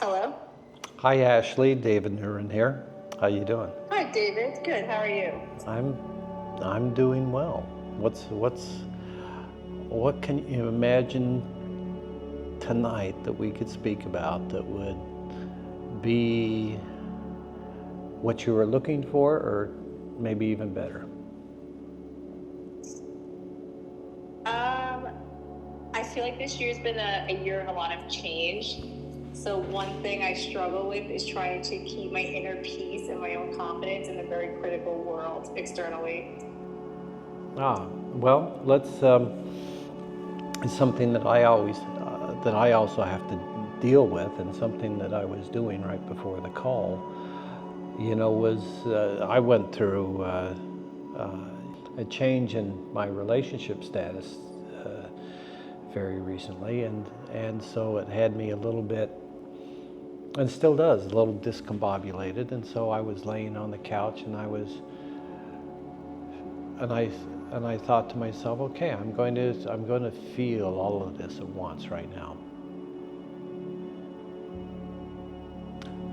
Hello. Hi Ashley, David Newren here. How you doing? Hi, David. Good. How are you? I'm doing well. What can you imagine tonight that we could speak about that would be what you were looking for, or maybe even better? I feel like this year's been a year of a lot of change. So one thing I struggle with is trying to keep my inner peace and my own confidence in a very critical world externally. Well, let's. It's something that that I also have to deal with, and something that I was doing right before the call. Was I went through a change in my relationship status very recently, and so it had me a little bit, and still does, a little discombobulated. And so I was laying on the couch, and I thought to myself, okay, I'm going to feel all of this at once right now.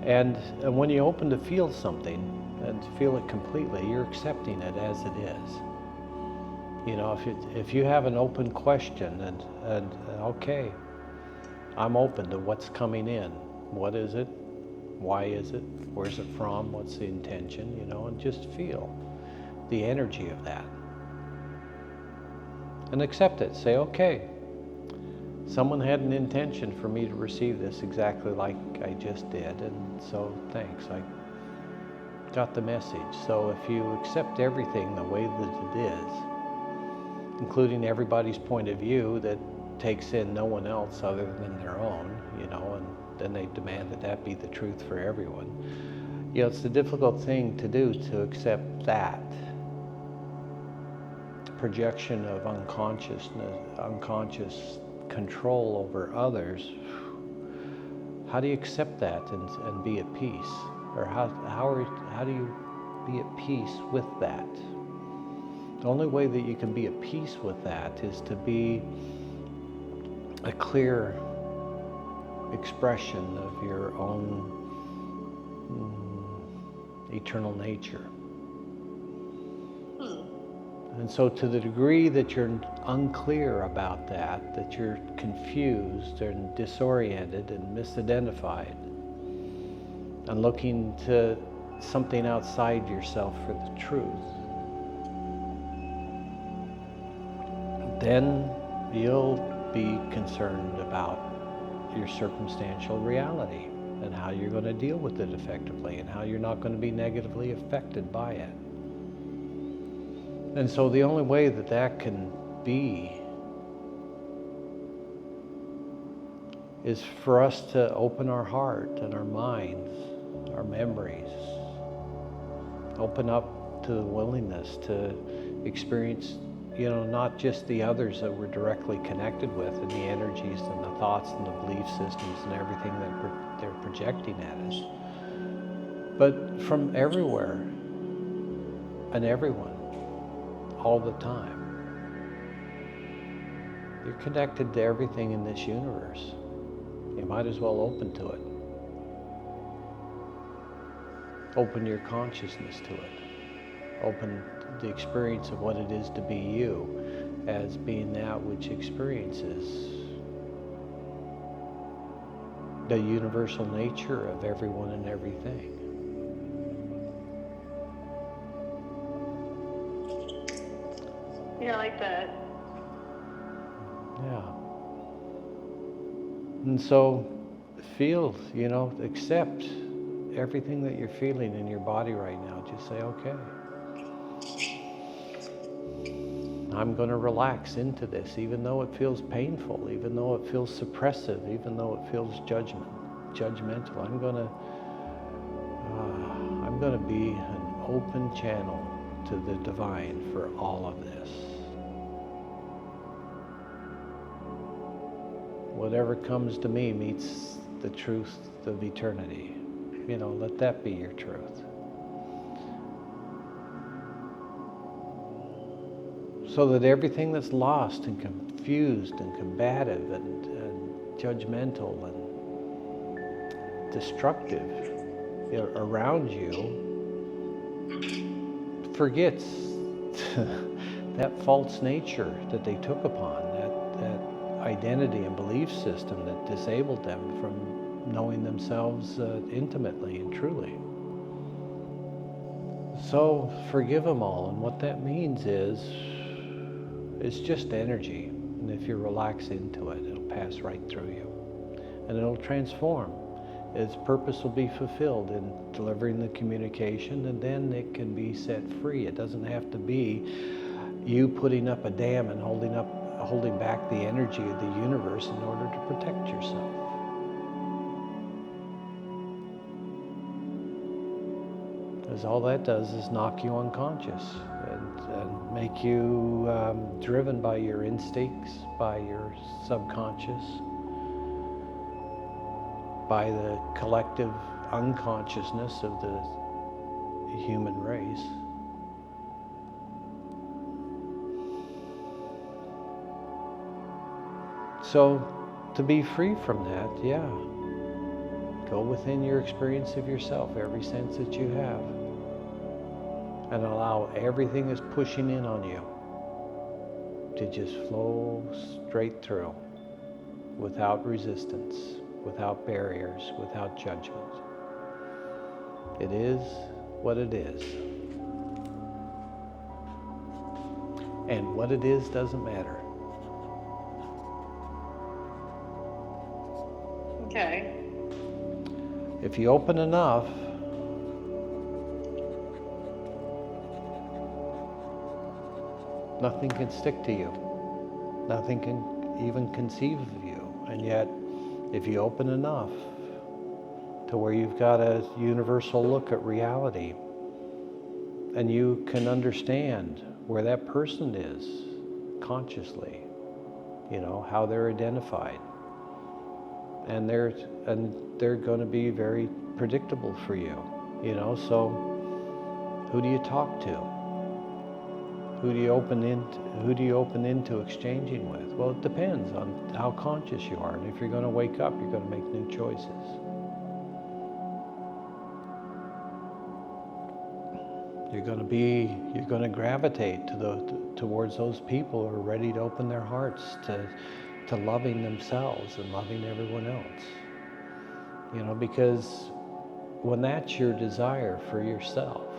And when you open to feel something and feel it completely, you're accepting it as it is. If you have an open question and okay, I'm open to what's coming in. What is it? Why is it? Where's it from? What's the intention? And just feel the energy of that. And accept it. Say, okay, someone had an intention for me to receive this exactly like I just did, and so thanks. I got the message. So if you accept everything the way that it is, including everybody's point of view that takes in no one else other than their own, and then they demand that that be the truth for everyone. It's the difficult thing to do, to accept that projection of unconscious control over others. How do you accept that and be at peace? Or how do you be at peace with that? The only way that you can be at peace with that is to be a clear expression of your own eternal nature. And so to the degree that you're unclear about that you're confused and disoriented and misidentified and looking to something outside yourself for the truth, then you'll be concerned about your circumstantial reality and how you're going to deal with it effectively and how you're not going to be negatively affected by it. And so the only way that that can be is for us to open our heart and our minds, our memories, open up to the willingness to experience, not just the others that we're directly connected with and the energies and the thoughts and the belief systems and everything that they're projecting at us, but from everywhere and everyone, all the time. You're connected to everything in this universe. You might as well open to it. Open your consciousness to it. Open the experience of what it is to be you as being that which experiences the universal nature of everyone and everything. Yeah, I like that. Yeah. And so feel, accept everything that you're feeling in your body right now. Just say, okay, I'm going to relax into this, even though it feels painful, even though it feels suppressive, even though it feels judgmental. I'm going to be an open channel to the divine for all of this. Whatever comes to me meets the truth of eternity. Let that be your truth. So that everything that's lost and confused and combative and judgmental and destructive around you forgets that false nature that they took upon, that identity and belief system that disabled them from knowing themselves intimately and truly. So forgive them all, and what that means is it's just energy, and if you relax into it, it'll pass right through you, and it'll transform. Its purpose will be fulfilled in delivering the communication, and then it can be set free. It doesn't have to be you putting up a dam and holding back the energy of the universe in order to protect yourself. Because all that does is knock you unconscious and make you driven by your instincts, by your subconscious, by the collective unconsciousness of the human race. So to be free from that, yeah, go within your experience of yourself, every sense that you have, and allow everything that's pushing in on you to just flow straight through without resistance, without barriers, without judgment. It is what it is. And what it is doesn't matter. Okay. If you open enough, nothing can stick to you. Nothing can even conceive of you. And yet, if you open enough to where you've got a universal look at reality, and you can understand where that person is consciously, how they're identified, and they're going to be very predictable for you, so who do you talk to? Who do you open into exchanging with? Well, it depends on how conscious you are, and if you're going to wake up, you're going to make new choices. You're going to gravitate towards those people who are ready to open their hearts to loving themselves and loving everyone else. Because when that's your desire for yourself,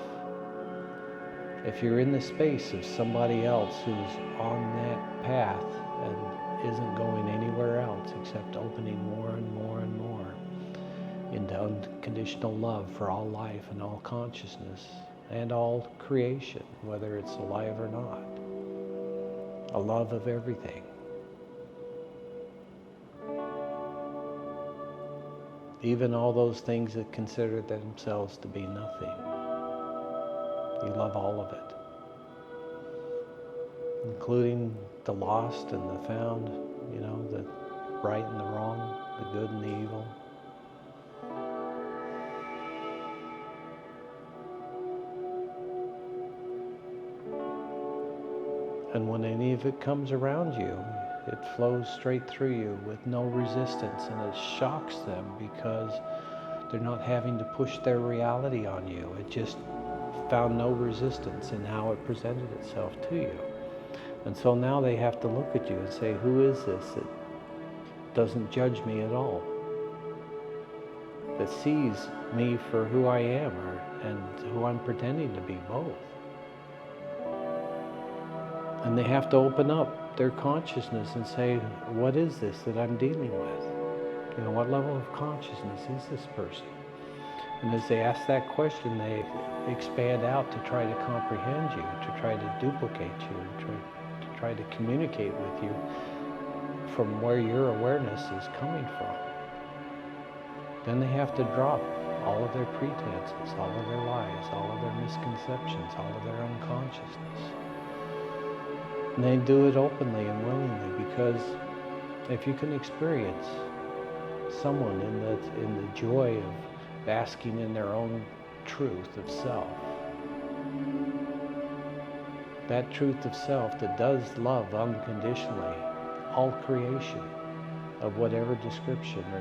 if you're in the space of somebody else who's on that path and isn't going anywhere else except opening more and more and more into unconditional love for all life and all consciousness and all creation, whether it's alive or not, a love of everything, even all those things that consider themselves to be nothing. You love all of it, including the lost and the found, the right and the wrong, the good and the evil. And when any of it comes around you, it flows straight through you with no resistance, and it shocks them because they're not having to push their reality on you. It just found no resistance in how it presented itself to you. And so now they have to look at you and say, who is this that doesn't judge me at all? That sees me for who I am and who I'm pretending to be, both. And they have to open up their consciousness and say, what is this that I'm dealing with? What level of consciousness is this person? And as they ask that question, they expand out to try to comprehend you, to try to duplicate you, to try to communicate with you from where your awareness is coming from. Then they have to drop all of their pretenses, all of their lies, all of their misconceptions, all of their unconsciousness. And they do it openly and willingly, because if you can experience someone in the joy of basking in their own truth of self, that truth of self that does love unconditionally all creation of whatever description or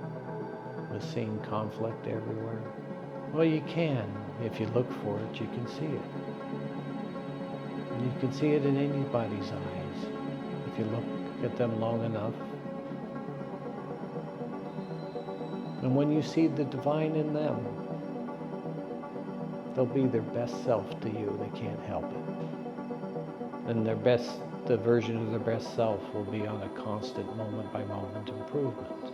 seeing conflict everywhere? Well, you can. If you look for it, you can see it. And you can see it in anybody's eyes if you look at them long enough. And when you see the divine in them, they'll be their best self to you. They can't help it. And the version of their best self will be on a constant moment by moment improvement.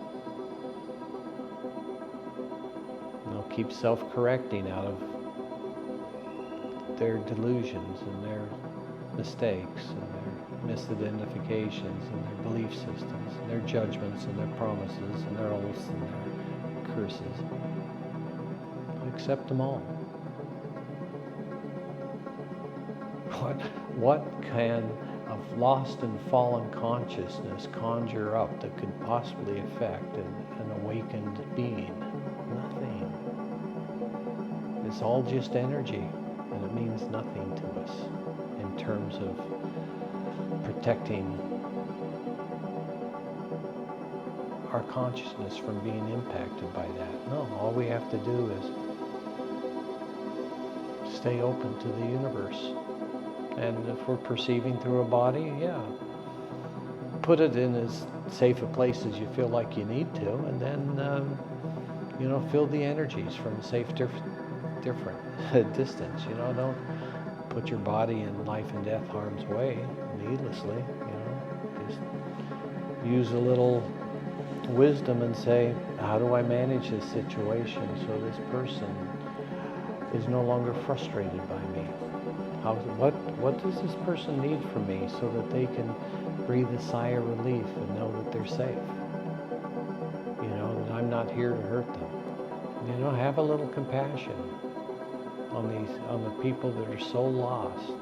And they'll keep self-correcting out of their delusions and their mistakes and their misidentifications and their belief systems and their judgments and their promises and their oaths and their curses. Accept them all. What can a lost and fallen consciousness conjure up that could possibly affect an awakened being? Nothing. It's all just energy, and it means nothing to us in terms of protecting our consciousness from being impacted by that. No, all we have to do is stay open to the universe. And if we're perceiving through a body, yeah, put it in as safe a place as you feel like you need to, and then, feel the energies from a safe, different distance. Don't put your body in life and death harm's way needlessly. Just use a little wisdom and say, how do I manage this situation so this person is no longer frustrated by me? What does this person need from me so that they can breathe a sigh of relief and know that they're safe? That I'm not here to hurt them. Have a little compassion on the people that are so lost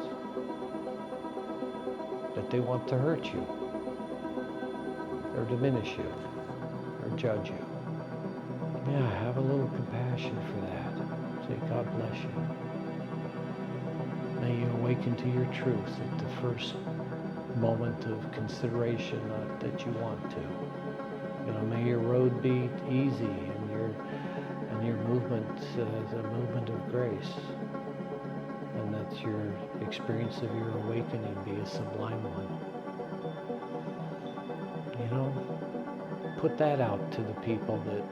that they want to hurt you or diminish you or judge you. Yeah, have a little compassion for that. Say, God bless you. May you awaken to your truth at the first moment of consideration that you want to. May your road be easy and your movement is a movement of grace. And that your experience of your awakening be a sublime one. Put that out to the people that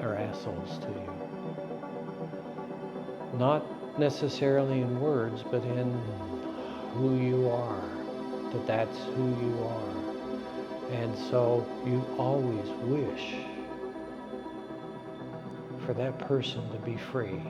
are assholes to you. Not necessarily in words, but in who you are, that's who you are. And so you always wish for that person to be free.